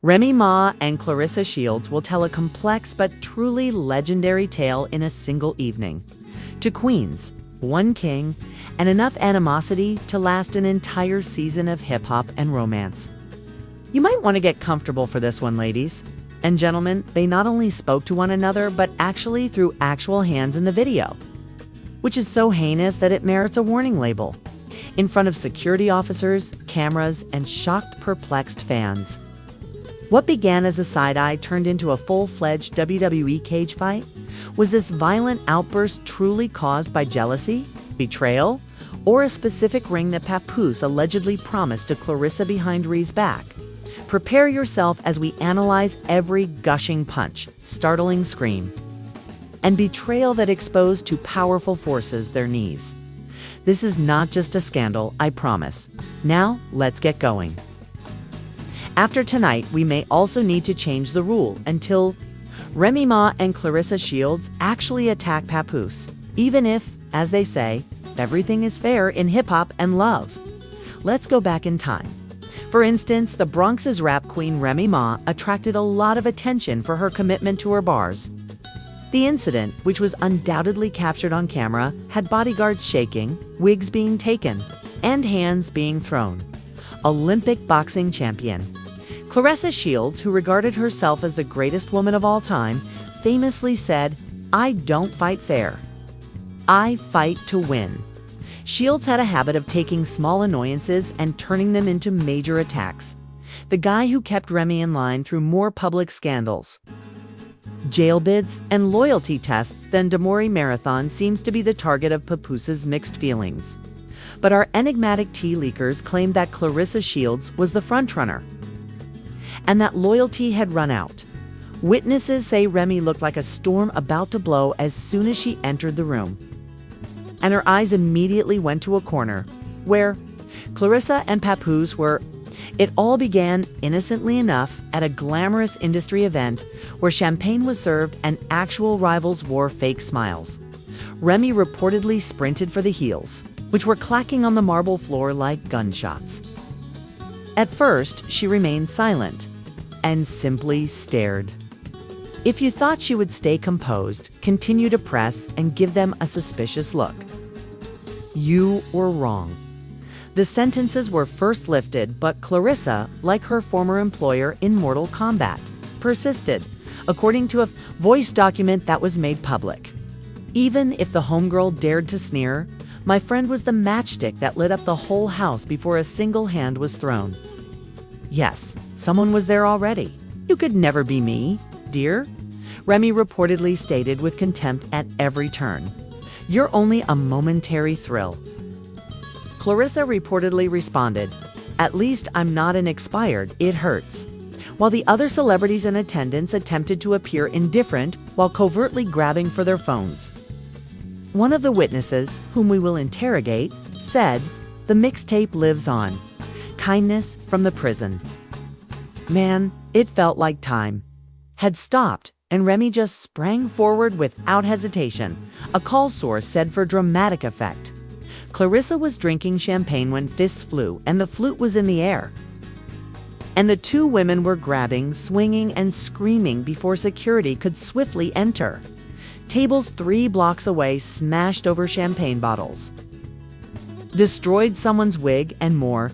Remy Ma and Claressa Shields will tell a complex but truly legendary tale in a single evening. Two queens, one king, and enough animosity to last an entire season of hip-hop and romance. You might want to get comfortable for this one, ladies. And gentlemen, they not only spoke to one another, but actually threw actual hands in the video, which is so heinous that it merits a warning label, in front of security officers, cameras, and shocked, perplexed fans. What began as a side-eye turned into a full-fledged WWE cage fight? Was this violent outburst truly caused by jealousy, betrayal, or a specific ring that Papoose allegedly promised to Claressa behind Rhee's back? Prepare yourself as we analyze every gushing punch, startling scream, and betrayal that exposed to powerful forces their knees. This is not just a scandal, I promise. Now, let's get going. After tonight, we may also need to change the rule until Remy Ma and Claressa Shields actually attack Papoose, even if, as they say, everything is fair in hip-hop and love. Let's go back in time. For instance, the Bronx's rap queen Remy Ma attracted a lot of attention for her commitment to her bars. The incident, which was undoubtedly captured on camera, had bodyguards shaking, wigs being taken, and hands being thrown. Olympic boxing champion Claressa Shields, who regarded herself as the greatest woman of all time, famously said, "I don't fight fair. I fight to win." Shields had a habit of taking small annoyances and turning them into major attacks. The guy who kept Remy in line through more public scandals, jail bids, and loyalty tests than Demori Marathon seems to be the target of Papoose's mixed feelings. But our enigmatic tea leakers claimed that Claressa Shields was the frontrunner, and that loyalty had run out. Witnesses say Remy looked like a storm about to blow as soon as she entered the room, and her eyes immediately went to a corner, where Claressa and Papoose were. It all began, innocently enough, at a glamorous industry event where champagne was served and actual rivals wore fake smiles. Remy reportedly sprinted for the heels, which were clacking on the marble floor like gunshots. At first, she remained silent and simply stared. If you thought she would stay composed, continue to press, and give them a suspicious look, you were wrong. The sentences were first lifted, but Claressa, like her former employer in Mortal Kombat, persisted, according to a voice document that was made public. Even if the homegirl dared to sneer, my friend was the matchstick that lit up the whole house before a single hand was thrown. Yes, someone was there already. You could never be me, dear, Remy reportedly stated with contempt at every turn. You're only a momentary thrill. Claressa reportedly responded, "At least I'm not an expired, it hurts," while the other celebrities in attendance attempted to appear indifferent while covertly grabbing for their phones. One of the witnesses, whom we will interrogate, said, "The mixtape lives on. Kindness from the prison." Man, it felt like time had stopped, and Remy just sprang forward without hesitation, a call source said for dramatic effect. Claressa was drinking champagne when fists flew and the flute was in the air. And the two women were grabbing, swinging, and screaming before security could swiftly enter. Tables 3 blocks away smashed over champagne bottles, destroyed someone's wig, and more,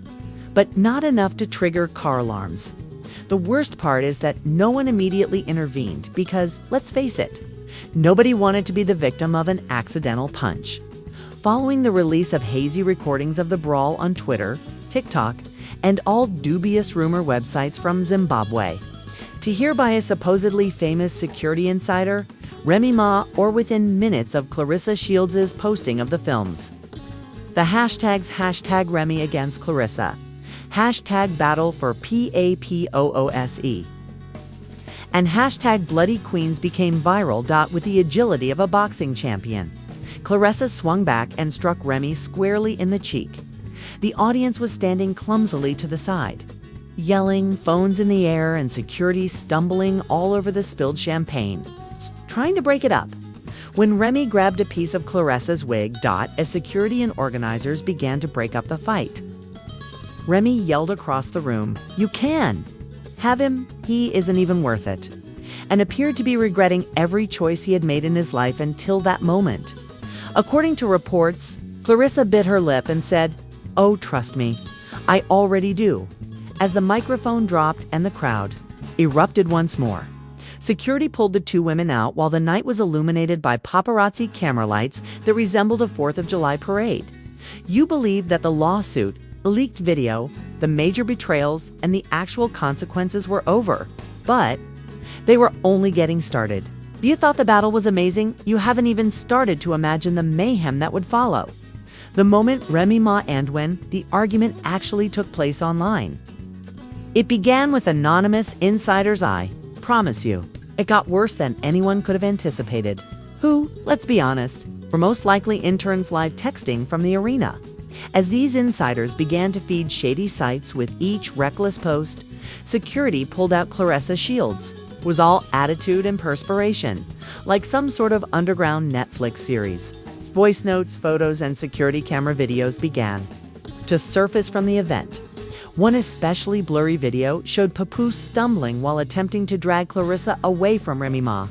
but not enough to trigger car alarms. The worst part is that no one immediately intervened because, let's face it, nobody wanted to be the victim of an accidental punch. Following the release of hazy recordings of the brawl on Twitter, TikTok, and all dubious rumor websites from Zimbabwe, to hear by a supposedly famous security insider, Remy Ma, or within minutes of Claressa Shields' posting of the films. The hashtags #Remy against Claressa, #battle for PAPOOSE, and #Bloody Queens became viral. With the agility of a boxing champion, Claressa swung back and struck Remy squarely in the cheek. The audience was standing clumsily to the side, yelling, phones in the air, and security stumbling all over the spilled champagne, trying to break it up. When Remy grabbed a piece of Claressa's wig, as security and organizers began to break up the fight, Remy yelled across the room, "You can!" have him, he isn't even worth it, and appeared to be regretting every choice he had made in his life until that moment. According to reports, Claressa bit her lip and said, "Oh, trust me, I already do," as the microphone dropped and the crowd erupted once more. Security pulled the two women out while the night was illuminated by paparazzi camera lights that resembled a 4th of July parade. You believe that the lawsuit, the leaked video, the major betrayals, and the actual consequences were over, but they were only getting started. You thought the battle was amazing? You haven't even started to imagine the mayhem that would follow. The moment Remy Ma and when the argument actually took place online. It began with anonymous insider's eye. Promise you, it got worse than anyone could have anticipated. Who, let's be honest, were most likely interns live texting from the arena. As these insiders began to feed shady sites with each reckless post, security pulled out Claressa's shields. It was all attitude and perspiration, like some sort of underground Netflix series. Voice notes, photos, and security camera videos began to surface from the event. One especially blurry video showed Papoose stumbling while attempting to drag Claressa away from Remy Ma.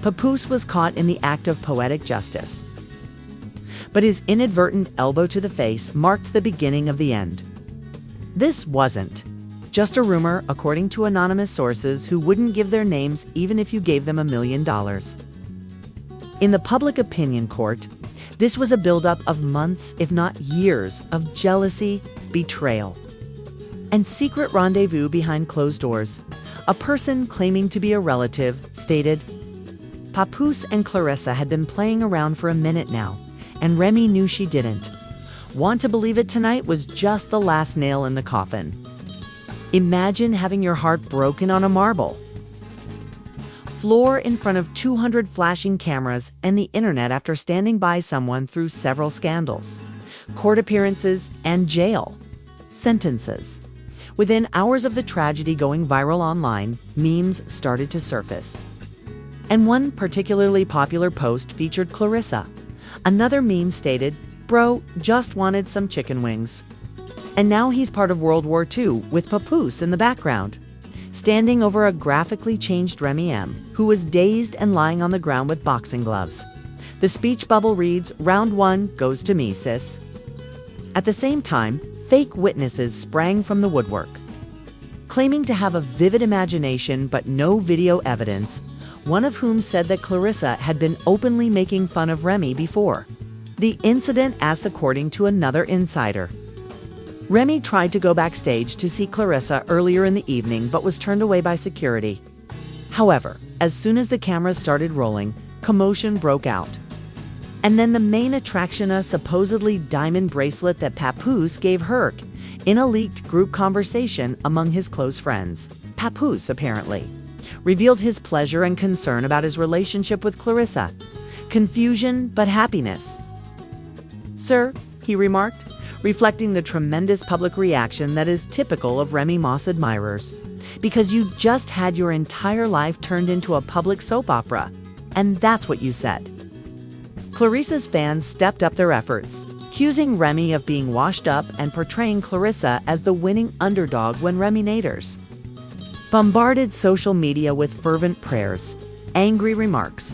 Papoose was caught in the act of poetic justice, but his inadvertent elbow to the face marked the beginning of the end. This wasn't just a rumor, according to anonymous sources who wouldn't give their names even if you gave them $1 million. In the public opinion court, this was a buildup of months, if not years, of jealousy, betrayal, and secret rendezvous behind closed doors. A person claiming to be a relative stated, "Papoose and Claressa had been playing around for a minute now, and Remy knew she didn't. Want to believe it tonight was just the last nail in the coffin." Imagine having your heart broken on a marble floor in front of 200 flashing cameras and the internet after standing by someone through several scandals, court appearances, and jail sentences. Within hours of the tragedy going viral online, memes started to surface. And one particularly popular post featured Claressa. Another meme stated, "Bro, just wanted some chicken wings." And now he's part of World War II with Papoose in the background, standing over a graphically changed Remy M, who was dazed and lying on the ground with boxing gloves. The speech bubble reads, "Round 1 goes to me, sis." At the same time, fake witnesses sprang from the woodwork, claiming to have a vivid imagination but no video evidence, one of whom said that Claressa had been openly making fun of Remy before the incident, as according to another insider. Remy tried to go backstage to see Claressa earlier in the evening but was turned away by security. However, as soon as the cameras started rolling, commotion broke out. And then the main attraction, a supposedly diamond bracelet that Papoose gave her in a leaked group conversation among his close friends. Papoose, apparently, revealed his pleasure and concern about his relationship with Claressa. Confusion, but happiness. "Sir," he remarked, reflecting the tremendous public reaction that is typical of Remy Ma's admirers, "because you just had your entire life turned into a public soap opera, and that's what you said." Claressa's fans stepped up their efforts, accusing Remy of being washed up and portraying Claressa as the winning underdog when Remy Naders bombarded social media with fervent prayers, angry remarks,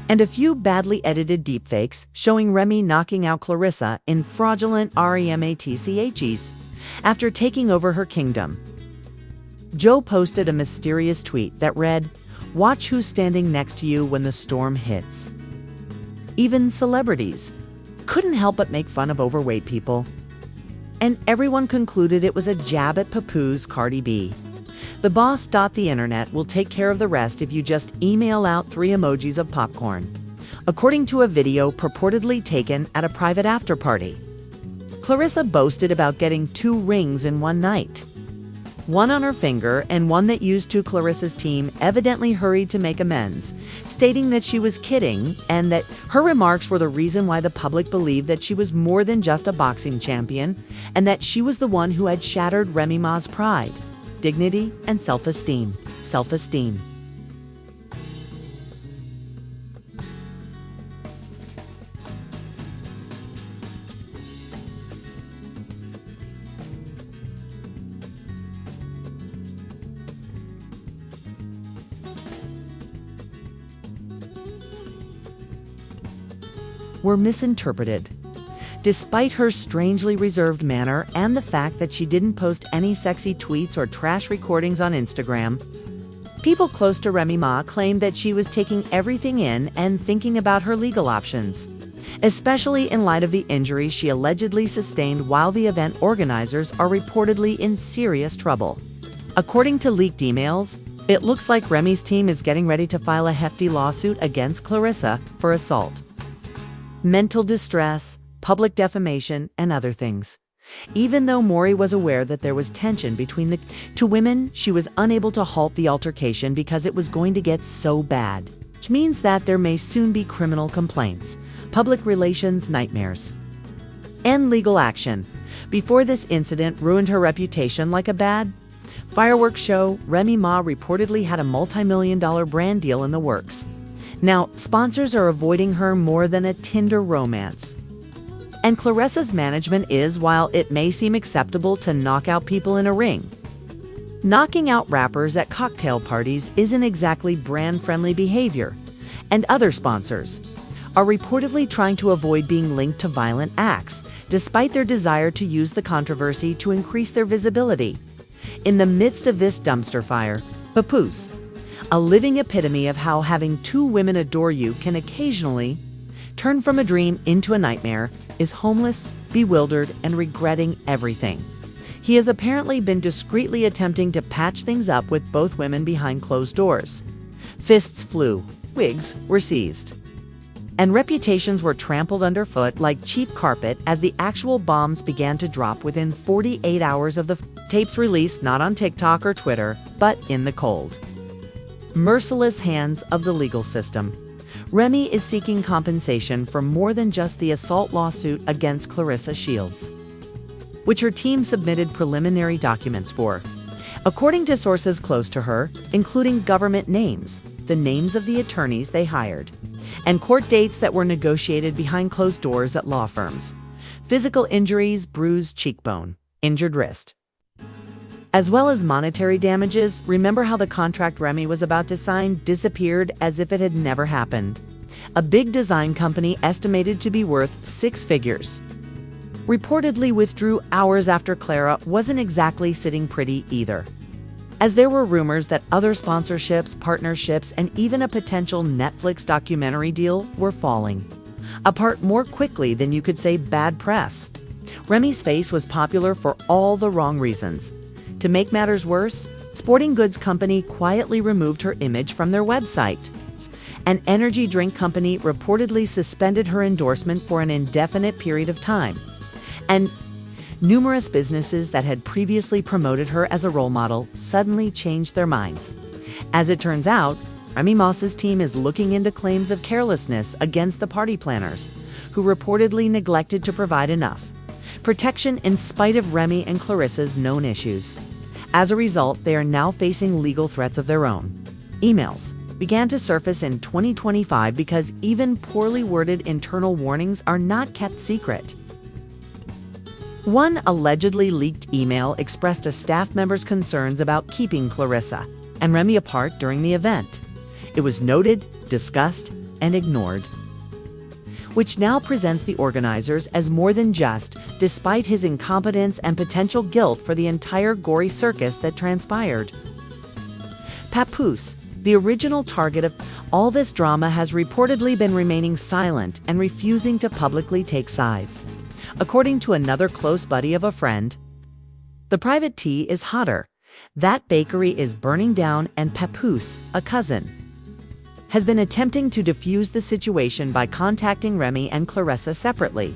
and a few badly edited deepfakes showing Remy knocking out Claressa in fraudulent rematches after taking over her kingdom. Joe posted a mysterious tweet that read, "Watch who's standing next to you when the storm hits." Even celebrities couldn't help but make fun of overweight people. And everyone concluded it was a jab at Papoose Cardi B. The boss. The internet will take care of the rest if you just email out 3 emojis of popcorn, according to a video purportedly taken at a private after-party. Claressa boasted about getting 2 rings in one night, one on her finger and one that used to Claressa's team evidently hurried to make amends, stating that she was kidding and that her remarks were the reason why the public believed that she was more than just a boxing champion and that she was the one who had shattered Remy Ma's pride, dignity, and self-esteem. were misinterpreted. Despite her strangely reserved manner and the fact that she didn't post any sexy tweets or trash recordings on Instagram, people close to Remy Ma claimed that she was taking everything in and thinking about her legal options, especially in light of the injuries she allegedly sustained while the event organizers are reportedly in serious trouble. According to leaked emails, it looks like Remy's team is getting ready to file a hefty lawsuit against Claressa for assault, mental distress, public defamation, and other things. Even though Maury was aware that there was tension between the two women, she was unable to halt the altercation because it was going to get so bad, which means that there may soon be criminal complaints, public relations nightmares, and legal action. Before this incident ruined her reputation like a bad fireworks show, Remy Ma reportedly had a multi-million-dollar brand deal in the works. Now, sponsors are avoiding her more than a Tinder romance. And Claressa's management is, while it may seem acceptable to knock out people in a ring, knocking out rappers at cocktail parties isn't exactly brand-friendly behavior, and other sponsors are reportedly trying to avoid being linked to violent acts, despite their desire to use the controversy to increase their visibility. In the midst of this dumpster fire, Papoose, a living epitome of how having two women adore you can occasionally turn from a dream into a nightmare, is homeless, bewildered, and regretting everything. He has apparently been discreetly attempting to patch things up with both women behind closed doors. Fists flew, wigs were seized, and reputations were trampled underfoot like cheap carpet as the actual bombs began to drop within 48 hours of the tapes released, not on TikTok or Twitter, but in the cold, merciless hands of the legal system. Remy is seeking compensation for more than just the assault lawsuit against Claressa Shields, which her team submitted preliminary documents for. According to sources close to her, including government names, the names of the attorneys they hired, and court dates that were negotiated behind closed doors at law firms, physical injuries, bruised cheekbone, injured wrist, as well as monetary damages. Remember how the contract Remy was about to sign disappeared as if it had never happened? A big design company estimated to be worth six figures reportedly withdrew hours after Clara wasn't exactly sitting pretty either, as there were rumors that other sponsorships, partnerships, and even a potential Netflix documentary deal were falling apart more quickly than you could say bad press. Remy's face was popular for all the wrong reasons. To make matters worse, sporting goods company quietly removed her image from their website. An energy drink company reportedly suspended her endorsement for an indefinite period of time. And numerous businesses that had previously promoted her as a role model suddenly changed their minds. As it turns out, Remy Ma's team is looking into claims of carelessness against the party planners, who reportedly neglected to provide enough protection in spite of Remy and Claressa's known issues. As a result, they are now facing legal threats of their own. Emails began to surface in 2025 because even poorly worded internal warnings are not kept secret. One allegedly leaked email expressed a staff member's concerns about keeping Claressa and Remy apart during the event. It was noted, discussed, and ignored, which now presents the organizers as more than just, despite his incompetence and potential guilt for the entire gory circus that transpired. Papoose, the original target of all this drama, has reportedly been remaining silent and refusing to publicly take sides. According to another close buddy of a friend, the private tea is hotter. That bakery is burning down, and Papoose, a cousin, has been attempting to defuse the situation by contacting Remy and Claressa separately.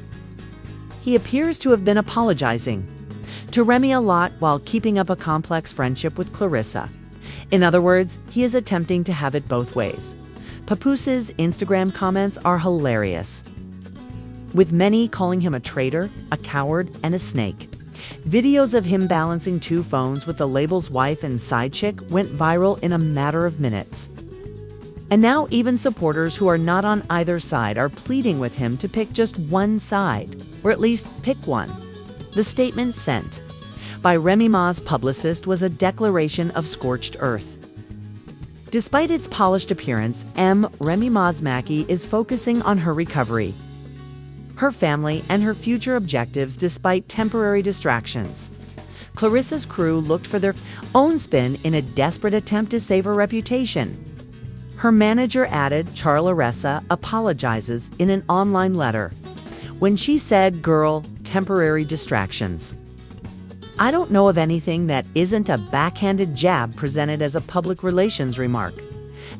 He appears to have been apologizing to Remy a lot while keeping up a complex friendship with Claressa. In other words, he is attempting to have it both ways. Papoose's Instagram comments are hilarious, with many calling him a traitor, a coward, and a snake. Videos of him balancing two phones with the label's wife and side chick went viral in a matter of minutes. And now even supporters who are not on either side are pleading with him to pick just one side, or at least pick one. The statement sent by Remy Ma's publicist was a declaration of scorched earth. Despite its polished appearance, Remy Ma's Mackie is focusing on her recovery. her family, and her future objectives despite temporary distractions. Clarissa's crew looked for their own spin in a desperate attempt to save her reputation. Her manager added, Claressa apologizes in an online letter. When she said, "Girl, temporary distractions." I don't know of anything that isn't a backhanded jab presented as a public relations remark.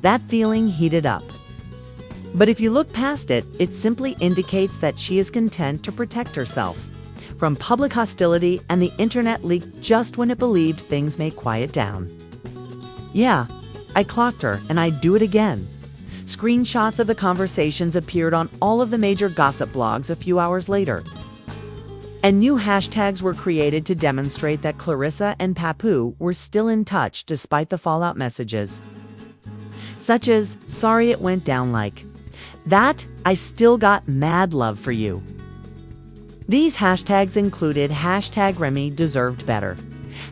That feeling heated up. But if you look past it, it simply indicates that she is content to protect herself from public hostility, and the internet leaked just when it believed things may quiet down. "Yeah, I clocked her, and I'd do it again." Screenshots of the conversations appeared on all of the major gossip blogs a few hours later. And new hashtags were created to demonstrate that Claressa and Papoose were still in touch despite the fallout messages. Such as, "Sorry it went down like that, I still got mad love for you." These hashtags included hashtag Remy deserved better,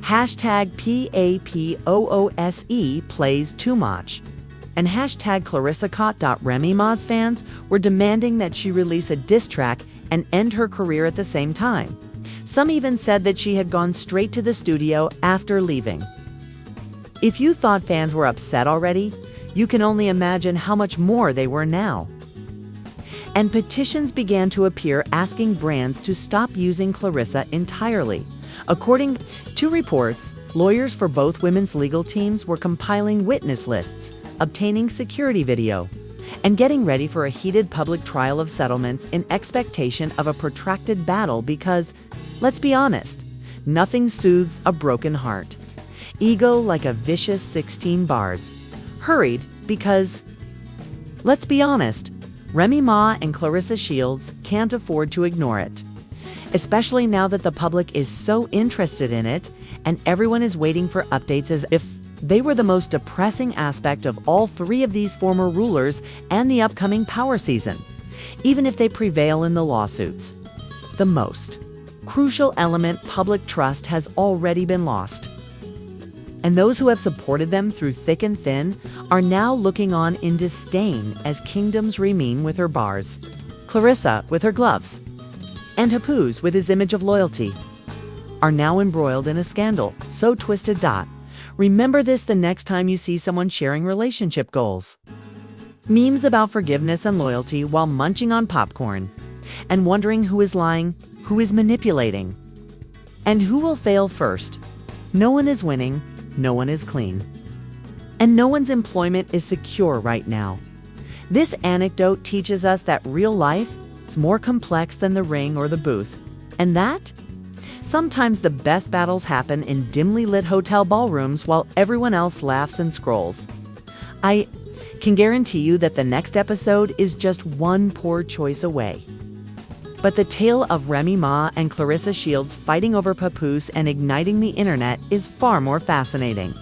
hashtag PAPOOSE plays too much, and hashtag Claressa caught. Remy Ma's fans were demanding that she release a diss track and end her career at the same time. Some even said that she had gone straight to the studio after leaving. If you thought fans were upset already, you can only imagine how much more they were now. And petitions began to appear asking brands to stop using Claressa entirely. According to reports, lawyers for both women's legal teams were compiling witness lists, obtaining security video, and getting ready for a heated public trial of settlements in expectation of a protracted battle because, let's be honest, nothing soothes a broken heart. Ego like a vicious 16 bars. Hurried because, let's be honest, Remy Ma and Claressa Shields can't afford to ignore it. Especially now that the public is so interested in it and everyone is waiting for updates as if they were the most depressing aspect of all three of these former rulers and the upcoming power season, even if they prevail in the lawsuits. The most crucial element, public trust, has already been lost. And those who have supported them through thick and thin are now looking on in disdain as kingdoms remain with her bars, Claressa with her gloves, and Papoose with his image of loyalty, are now embroiled in a scandal so twisted. Remember this the next time you see someone sharing relationship goals. Memes about forgiveness and loyalty while munching on popcorn, and wondering who is lying, who is manipulating, and who will fail first. No one is winning. No one is clean. And no one's employment is secure right now. This anecdote teaches us that real life is more complex than the ring or the booth, and that sometimes the best battles happen in dimly lit hotel ballrooms while everyone else laughs and scrolls. I can guarantee you that the next episode is just one poor choice away. But the tale of Remy Ma and Claressa Shields fighting over Papoose and igniting the internet is far more fascinating.